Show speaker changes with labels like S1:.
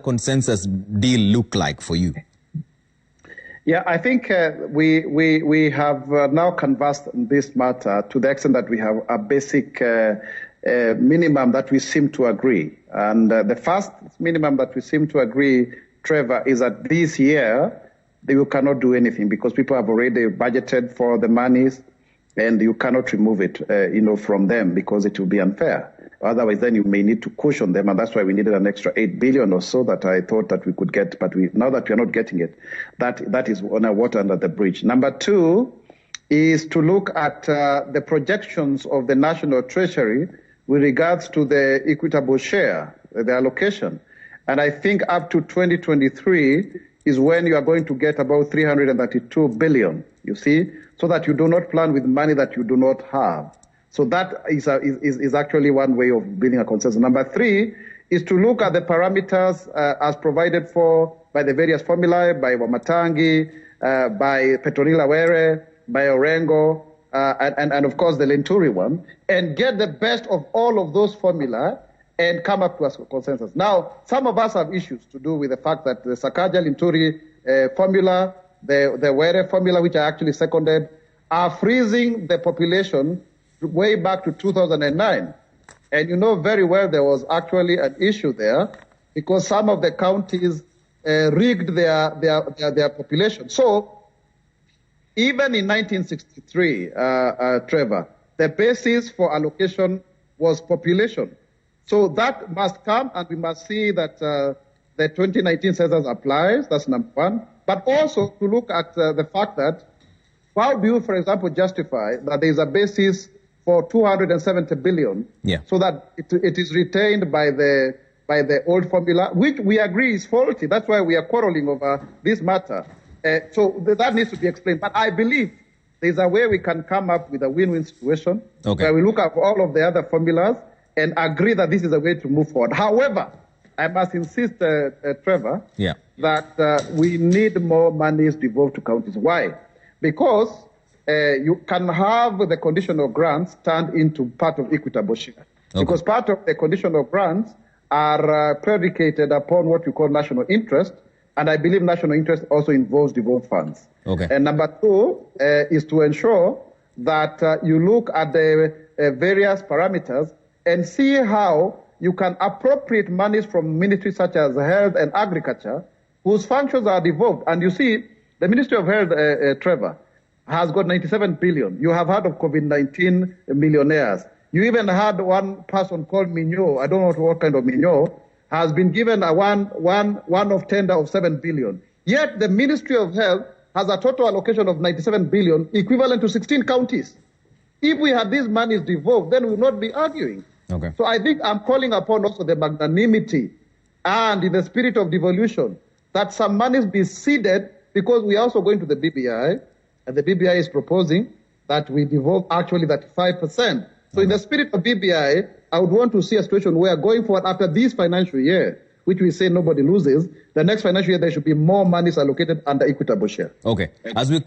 S1: consensus deal look like for you?
S2: Yeah, I think we have now canvassed this matter to the extent that we have a basic minimum that we seem to agree. And the first minimum that we seem to agree, Trevor, is that this year you cannot do anything because people have already budgeted for the monies, and you cannot remove it, from them because it will be unfair. Otherwise, then you may need to cushion them, and that's why we needed an extra 8 billion or so that I thought that we could get, but now that we are not getting it, that is on a water under the bridge. Number two is to look at the projections of the National Treasury with regards to the equitable share, the allocation. And I think up to 2023 is when you are going to get about 332 billion, you see, so that you do not plan with money that you do not have. So that is actually one way of building a consensus. Number three is to look at the parameters as provided for by the various formulae, by Wamatangi, by Petronila Were, by Orengo, and of course the Lenturi one, and get the best of all of those formula and come up to a consensus. Now, some of us have issues to do with the fact that the Sakaja Lenturi formula, the Were formula, which I actually seconded, are freezing the population way back to 2009. And you know very well there was actually an issue there because some of the counties rigged their population. So even in 1963, Trevor, the basis for allocation was population. So that must come, and we must see that the 2019 census applies. That's number one. But also to look at the fact that how do you, for example, justify that there is a basis for 270 billion, so that it is retained by the old formula, which we agree is faulty. That's why we are quarreling over this matter. So that needs to be explained. But I believe there's a way we can come up with a win-win situation where we look at all of the other formulas and agree that this is a way to move forward. However, I must insist, Trevor, that we need more monies devolved to counties. Why? Because you can have the conditional grants turned into part of equitable share. Because part of the conditional grants are predicated upon what we call national interest, and I believe national interest also involves devolved funds. And number two is to ensure that you look at the various parameters and see how you can appropriate monies from ministries such as health and agriculture, whose functions are devolved. And you see, the Ministry of Health, Trevor, has got 97 billion. You have heard of COVID-19 millionaires. You even had one person called Mignot, I don't know what kind of Mignot, has been given a one-off tender of 7 billion. Yet the Ministry of Health has a total allocation of 97 billion, equivalent to 16 counties. If we had these monies devolved, then we would not be arguing. So I think I'm calling upon also the magnanimity and in the spirit of devolution that some monies be ceded, because we are also going to the BBI, and the BBI is proposing that we devolve actually that 5%. So in the spirit of BBI, I would want to see a situation where going forward after this financial year, which we say nobody loses, the next financial year there should be more monies allocated under equitable share.
S1: As we